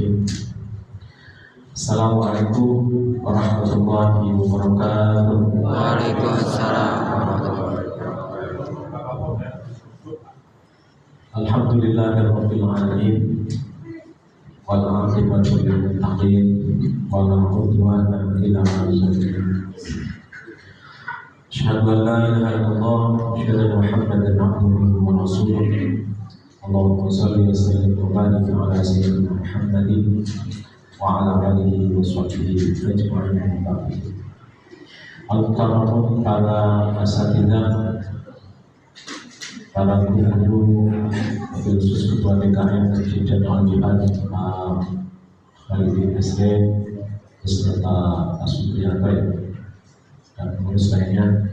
Bismillahirrahmanirrahim. Assalamualaikum warahmatullahi wabarakatuh. Waalaikumsalam warahmatullahi wabarakatuh. Alhamdulillahirabbil alamin. Wal 'aqibatu lil muttaqin wa la 'udwana illa 'alal zalimin. Asyhadu an la ilaha illallah wa asyhadu anna Muhammadan 'abduhu wa rasuluh. Allahumma shalli wa sallim wa barik ala sayyidina Muhammadin wa ala alihi wa sahbihi ajma'in. Al-Karam para asatidzah, para guru, khusus ketua DKM dan Al-Jihad Khalid SD beserta Asudrianto dan pengurus lainnya,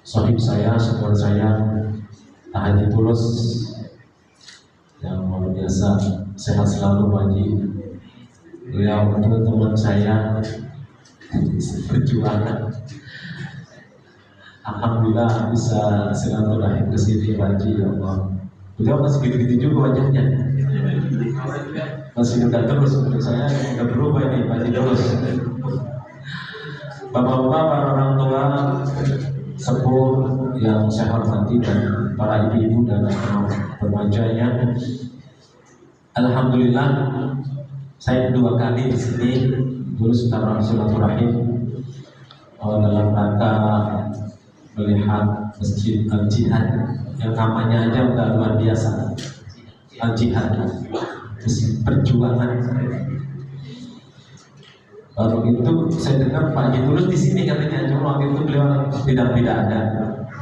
sahib saya, saudara saya Haji Tulus yang luar biasa, sehat selalu Pak Haji. Beliau teman saya perjuangan. Alhamdulillah bisa silaturahim ke sini Pak Haji, ya Allah. Beliau masih gitu-gitu juga wajahnya, masih muda terus. Menurut saya nggak berubah ini Pak Haji Tulus. Bapak-bapak, para orang tua sepuh yang saya hormati, dan para ibu-ibu dan remajanya, alhamdulillah saya dua kali di sini dulu secara silaturahim dalam rangka melihat masjid Al-Jihad yang namanya aja udah luar biasa, Al-Jihad, perjuangan. Baru itu saya dengar Pak Haji Tulus di sini katanya, cuma waktu itu beliau tidak ada.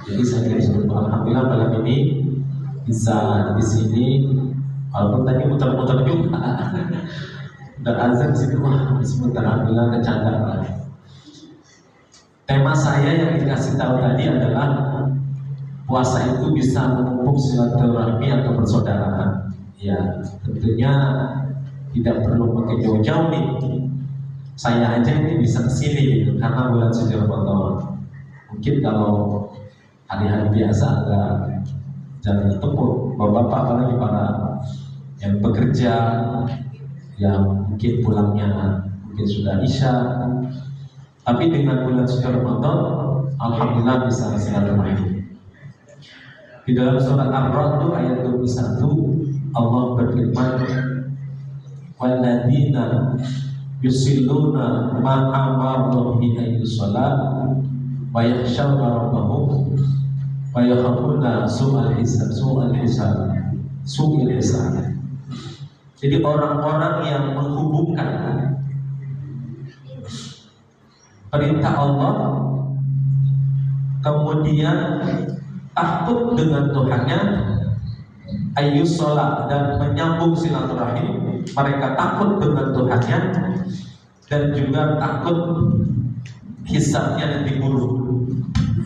Jadi saya disuruh, alhamdulillah malam ini bisa di sini, walaupun tadi muter-muter juga. Dan azan di situ, wah sebentar, alhamdulillah kecanda. Tema saya yang dikasih tahu tadi adalah puasa itu bisa memupuk silaturahmi atau persaudaraan. Ya, tentunya tidak perlu pakai jauh-jauh nih. Saya aja ini bisa kesini gitu, karena bulan suci Ramadan. Mungkin kalau hari-hari biasa agak jalan tempuh, bapak-bapak apalagi para yang bekerja, yang mungkin pulangnya mungkin sudah isya. Tapi dengan bulan suci Ramadan, alhamdulillah bisa silaturahmi. Di dalam surat Ar-Ra'd ayat 21, Allah berfirman, "Walladzina yusilluna ma amara bihi ayyusalat wa yakhshawna rabbahum wa yakhafuna su'al hisab." Jadi orang-orang yang menghubungkan perintah Allah, kemudian takut dengan Tuhannya, ayyus sholat, dan menyambung silaturahim. Mereka takut dengan Tuhannya dan juga takut hisabnya nanti buruk.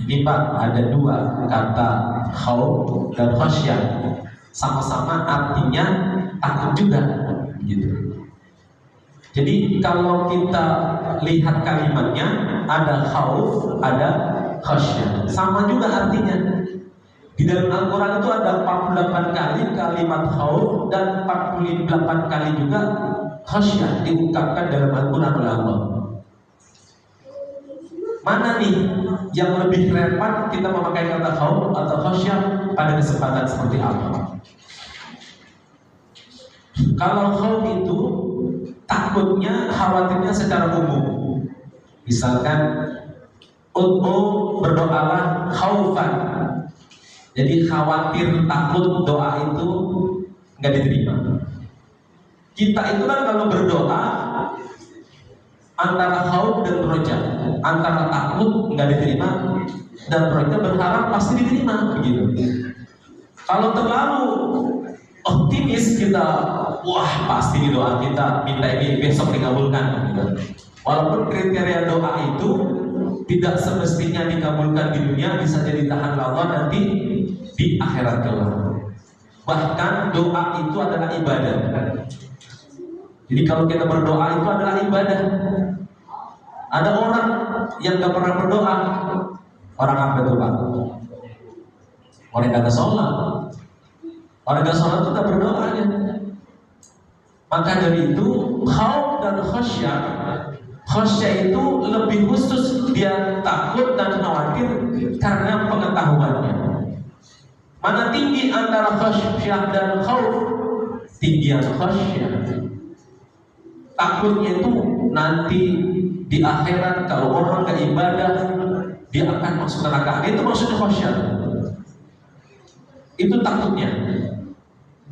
Ini Pak, ada dua kata, khauf dan khasyah, sama-sama artinya takut juga gitu. Jadi kalau kita lihat kalimatnya, ada khauf, ada khasyah, sama juga artinya. Di dalam Al-Quran itu ada 48 kali kalimat khauf dan 48 kali juga khasyah diungkapkan dalam Al-Quran oleh Allah. Mana nih yang lebih relevan kita memakai kata khauf atau khasyah pada kesempatan seperti apa? Kalau khauf itu takutnya, khawatirnya secara umum. Misalkan berdoalah khaufan. Jadi khawatir, takut doa itu nggak diterima. Kita itu kan kalau berdoa antara khauf dan roja, antara takut nggak diterima dan roja berharap pasti diterima, begitu. Kalau terlalu optimis kita, wah pasti di doa kita minta ini besok dikabulkan, gitu. Walaupun kriteria doa itu tidak semestinya dikabulkan di dunia, bisa jadi tahan Allah nanti di akhirat kelak. Bahkan doa itu adalah ibadah. Jadi kalau kita berdoa itu adalah ibadah. Ada orang yang gak pernah berdoa. Orang apa itu Pak? Orang yang gak sholat. Orang yang gak sholat itu gak berdoanya. Maka dari itu khauf dan khasyah, khasyah itu lebih khusus, dia takut dan khawatir karena pengetahuannya. Mana tinggi antara khasyah dan khauf? Tinggian khasyah. Takutnya itu nanti di akhirat kalau orang gak ibadah dia akan masuk neraka. Itu maksudnya khasyah. Itu takutnya.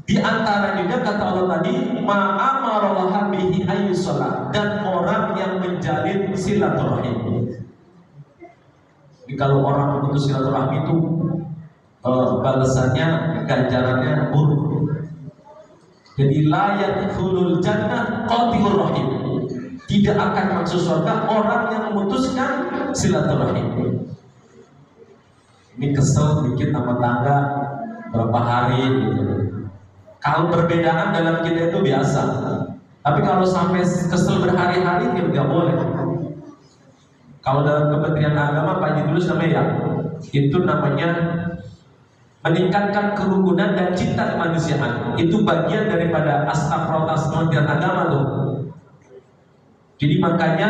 Di antara juga kata Allah tadi, ma'amarallaha bihi ayyusalah, dan orang yang menjalin silaturahim. Jadi kalau orang memutus silaturahmi itu balasannya, ganjarannya buruk. Jadi la yadkhulul jannah qati'ur rahim. Tidak akan masuk surga orang yang memutuskan silaturahim. Ini kesel dikit sama tangga berapa hari gitu. Kalau perbedaan dalam kita itu biasa, tapi kalau sampai kesel berhari-hari ya nggak boleh. Kalau dalam Kementerian Agama Pak Haji Tulus namanya ya, itu namanya meningkatkan kerukunan dan cinta kemanusiaan. Itu bagian daripada aspek prioritas Kementerian Agama tuh. Jadi makanya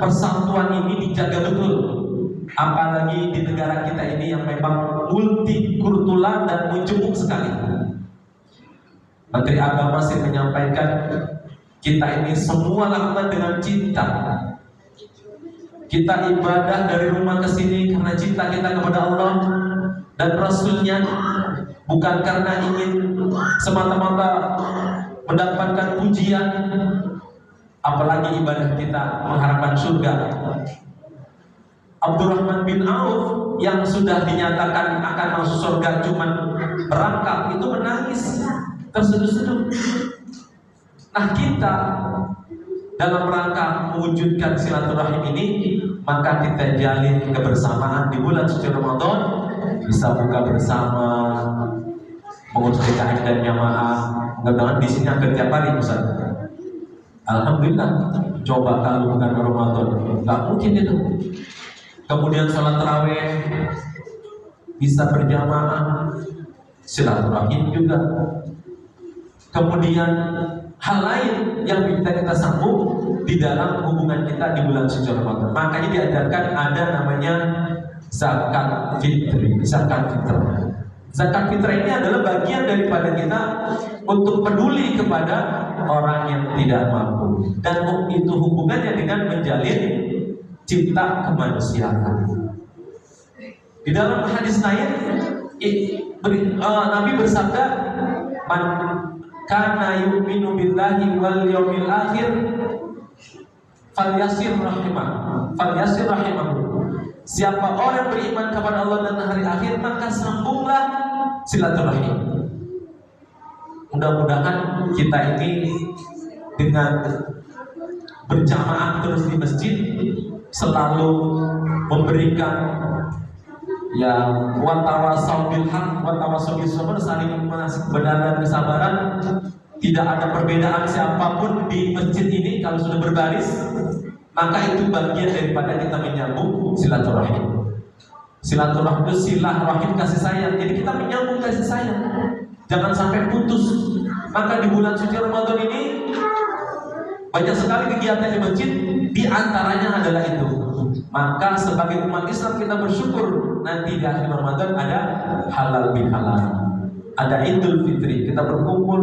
persatuan ini dijaga betul. Apalagi di negara kita ini yang memang multikultural dan menjemuk sekali. Menteri Agama masih menyampaikan kita ini semua lakukan dengan cinta. Kita ibadah dari rumah ke sini karena cinta kita kepada Allah dan Rasulnya, bukan karena ingin semata-mata mendapatkan pujian. Apalagi ibadah kita mengharapkan surga. Abdurrahman bin Auf yang sudah dinyatakan akan masuk surga cuman berangkat itu menangis terseduh-seduh. Nah kita dalam rangka mewujudkan silaturahim ini, maka kita jalin kebersamaan di bulan suci Ramadan, bisa buka bersama, mengurus PKM dan jamaah. Mudah-mudahan di sini akan tiap hari Ustaz. Alhamdulillah. Coba kalau bukan Ramadan, nggak mungkin itu. Kemudian sholat tarawih bisa berjamaah, silaturahim juga. Kemudian hal lain yang bisa kita sambung di dalam hubungan kita di bulan suci Ramadan. Makanya diajarkan ada namanya zakat fitri. Zakat fitrah. Zakat fitrah ini adalah bagian daripada kita untuk peduli kepada orang yang tidak mampu, dan itu hubungannya dengan menjalin cinta kemanusiaan. Di dalam hadis lain Nabi bersabda, man kana yu'minu billahi wal yawmil akhir falyasir rahimah. Siapa orang beriman kepada Allah dan hari akhir, maka sambunglah silaturahim. Mudah-mudahan kita ini dengan berjamaah terus di masjid selalu memberikan yang watawasau bil haq watawasau bis sabr, saling menasih kebenaran dan kesabaran. Tidak ada perbedaan siapapun di masjid ini. Kalau sudah berbaris, maka itu bagian daripada kita menyambung silaturahim. Silaturahim itu silah rahim, kasih sayang. Jadi kita menyambung kasih sayang, jangan sampai putus. Maka di bulan suci Ramadan ini banyak sekali kegiatan di masjid, di antaranya adalah itu. Maka sebagai umat Islam kita bersyukur nanti di akhir Ramadan ada halal bihalal, ada Idul Fitri, kita berkumpul,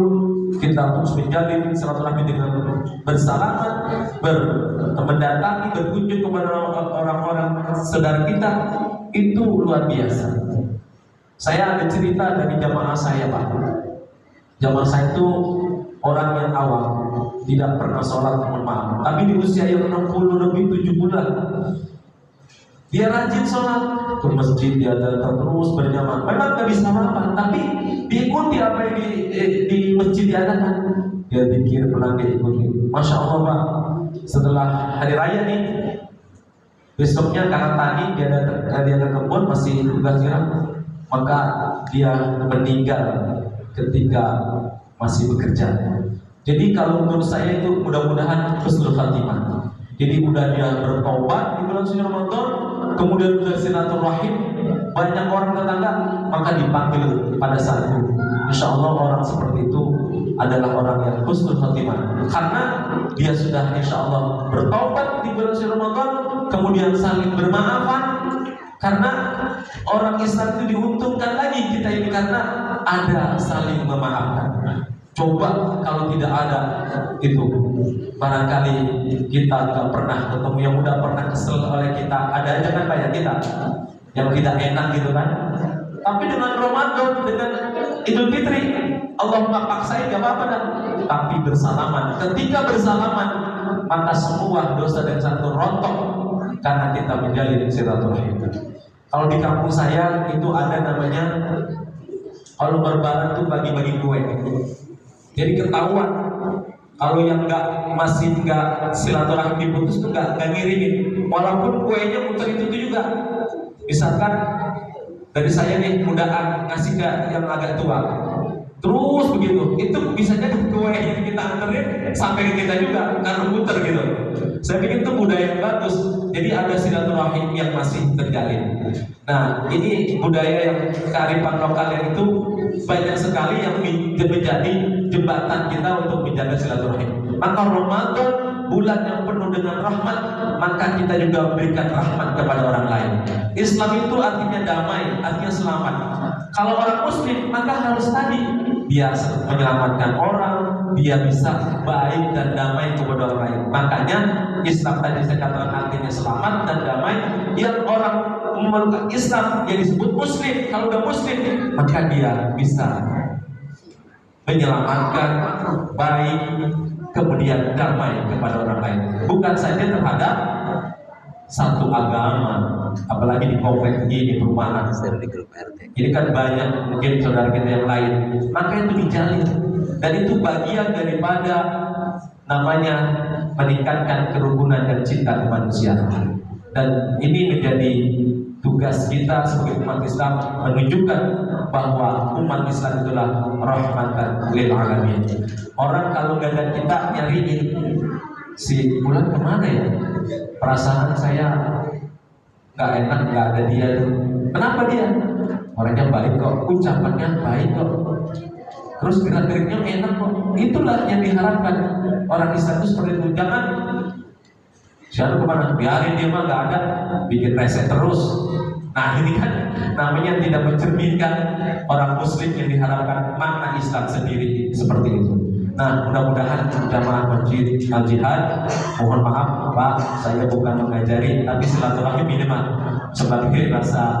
kita terus menjalin silaturahmi dengan bersalaman, mendatangi, berkunjung kepada orang-orang saudara kita. Itu luar biasa. Saya ada cerita dari jamaah saya, Pak. Jamaah saya itu orang yang awam, tidak pernah sholat, mohon maaf. Tapi di usia yang 60 lebih 70 dia rajin sholat, ke masjid dia datang terus berjamaah. Memang gak bisa apa, tapi diikuti apa yang di masjid diadakan. Dia pikir pernah dia ikuti. Masya Allah Pak, setelah hari raya nih, besoknya karena tadi dia datang ke kebun masih tugas siram, maka dia meninggal ketika masih bekerja. Jadi kalau menurut saya itu mudah-mudahan husnul khatimah. Jadi udah dia bertobat di bulan suci Ramadan, kemudian udah silaturahim, banyak orang tetangga, maka dipanggil pada saat itu. Insya Allah orang seperti itu adalah orang yang husnul khotimah, karena dia sudah insya Allah bertobat di bulan suci Ramadan, kemudian saling bermaafan. Karena orang Islam itu diuntungkan lagi kita ini karena ada saling memaafkan. Coba kalau tidak ada itu, barangkali kita nggak pernah ketemu, yang udah pernah kesel oleh kita ada aja kan kayak kita yang tidak enak gitu kan. Tapi dengan Ramadan, dengan Idul Fitri, Allah paksain gak apa-apa dah. Tapi bersalaman, ketika bersalaman maka semua dosa dan satu rontok karena kita menjalin silaturahim. Kalau di kampung saya itu ada namanya, kalau berbalan tuh bagi-bagi kue. Jadi ketahuan kalau yang masih nggak silaturahim diputus tuh nggak ngirimin, walaupun kuenya muter itu juga. Misalkan dari saya nih mudaan ngasih ke yang agak tua, terus begitu, itu bisa jadi kue yang kita anterin sampai ke kita juga karena muter gitu. Saya pikir itu budaya yang bagus. Jadi ada silaturahim yang masih terjalin. Nah, ini budaya yang kearifan lokal yang itu banyak sekali yang menjadi jembatan kita untuk menjaga silaturahim. Maka Ramadan, bulan yang penuh dengan rahmat, maka kita juga memberikan rahmat kepada orang lain. Islam itu artinya damai, artinya selamat. Kalau orang muslim maka harus tadi dia menyelamatkan orang, dia bisa baik dan damai kepada orang lain. Makanya Islam tadi saya katakan artinya selamat dan damai. Yang orang memeluk Islam yang disebut muslim, kalau udah muslim maka dia bisa menyelamatkan, baik, kemudian damai kepada orang lain. Bukan saja terhadap satu agama, apalagi di kompleks ini, di perumahan. Ini kan banyak mungkin saudara kita yang lain, maka itu dijalin. Dan itu bagian daripada namanya meningkatkan kerukunan dan cinta kemanusiaan. Dan ini menjadi tugas kita sebagai umat Islam, menunjukkan bahwa umat Islam itulah rahmatan lil alamin. Orang kalau gak ada kita nyariin, si bulan kemana ya? Perasaan saya nggak enak, nggak ada dia tuh. Kenapa dia? Orangnya baik kok, ucapannya baik kok, terus gerak-geriknya enak kok. Itulah yang diharapkan orang Islam itu seperti itu. Jangan siapa kemana, biarin dia mah nggak ada, bikin rese terus. Nah ini kan namanya tidak mencerminkan orang Muslim yang diharapkan makna Islam sendiri seperti itu. Nah, mudah-mudahan jamaah Masjid Al-Jihad, mohon maaf Pak, saya bukan mengajari, tapi silaturahim ini Pak, sebagai rasa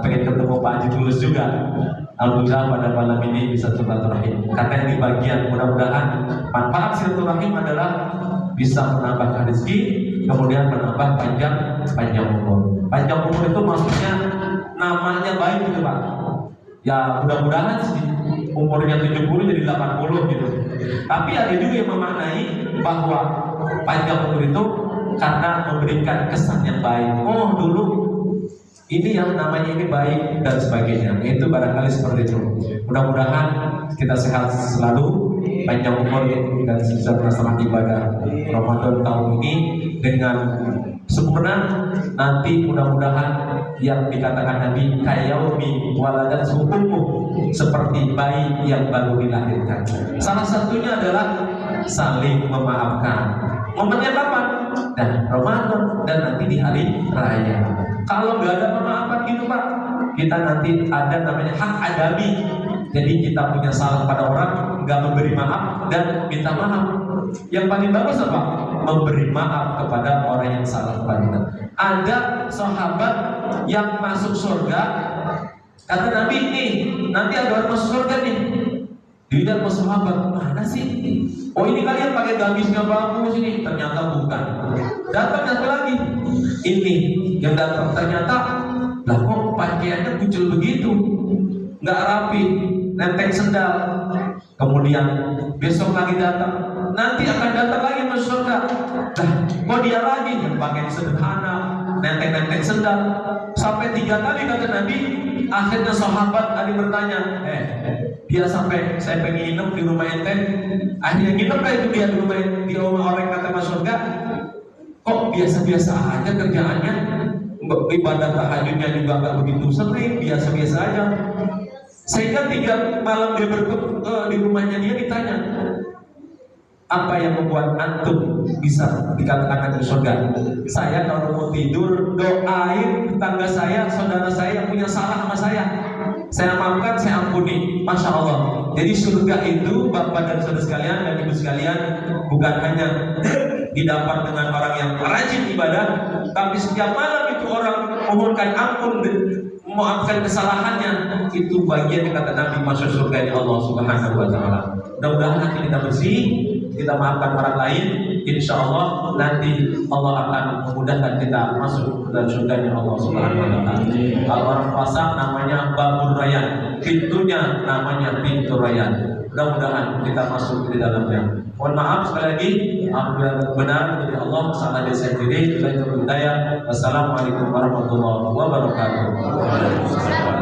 pengen ketemu Pak Haji Tulus juga. Alhamdulillah pada malam ini bisa silaturahim. Karena ini bagian, mudah-mudahan manfaat silaturahim adalah bisa menambah rezeki, kemudian menambah panjang umur. Panjang umur itu maksudnya namanya baik gitu Pak. Ya mudah-mudahan sih umurnya 70 jadi 80 gitu. Tapi ada juga yang memaknai bahwa panjang umur itu karena memberikan kesan yang baik. Oh dulu ini yang namanya ini baik dan sebagainya. Itu barangkali seperti itu. Mudah-mudahan kita sehat selalu, panjang umur dan bisa melaksanakan ibadah Ramadan tahun ini dengan sempurna. Nanti mudah-mudahan yang dikatakan Nabi kayaumi waladat subuhmu, seperti bayi yang baru dilahirkan. Salah satunya adalah saling memaafkan. Momennya kapan? Dan Ramadan dan nanti di hari raya. Kalau nggak ada pemaafan gitu Pak, kita nanti ada namanya hak adabi. Jadi kita punya salah pada orang, nggak memberi maaf dan minta maaf. Yang paling bagus apa? Memberi maaf kepada orang yang salah kepada kita. Ada sahabat yang masuk surga, kata Nabi nih, nanti ada orang masuk surga nih. Dilihat sama sahabat, mana sih? Oh ini kalian pakai gamisnya bagus ini, ternyata bukan. Datang satu lagi, ini yang datang ternyata, lah kok pakaiannya kucel begitu, nggak rapi, nenteng sendal. Kemudian besok lagi datang, nanti akan datang lagi masuk surga. Lah kok dia lagi yang pakai sederhana, nenteng sendal. Sampai 3 kali kata Nabi. Akhirnya sahabat tadi bertanya, dia sampai saya pengen nginep di rumah ente. Akhirnya nginep lah itu dia di rumah orang kata masuk surga. Kok biasa-biasa aja kerjaannya, ibadah tahajudnya juga nggak begitu sering, biasa-biasa aja. Sehingga 3 malam dia di rumahnya dia ditanya, apa yang membuat antum bisa dikatakan ke surga? Saya kalau mau tidur doain tetangga saya, saudara saya yang punya salah sama saya maafkan, saya ampuni. Masya Allah. Jadi surga itu bapak dan saudara sekalian dan ibu sekalian bukan hanya didapat dengan orang yang rajin ibadah, tapi setiap malam itu orang mohonkan ampun, memaafkan kesalahannya. Itu bagian kata Nabi masuk surga di Allah Subhanahu wa Ta'ala. Mudah-mudahan hati kita bersih, kita maafkan orang lain, insya Allah nanti Allah akan memudahkan kita masuk ke dalam surganya Allah Subhanahu wa Ta'ala. Kalau orang puasa namanya Babur Rayyan, pintunya namanya pintu Rayyan. Mudah-mudahan kita masuk di dalamnya. Mohon maaf sekali lagi, apabila benar dari Allah, salah dari saya sendiri. Wassalamualaikum warahmatullahi wabarakatuh.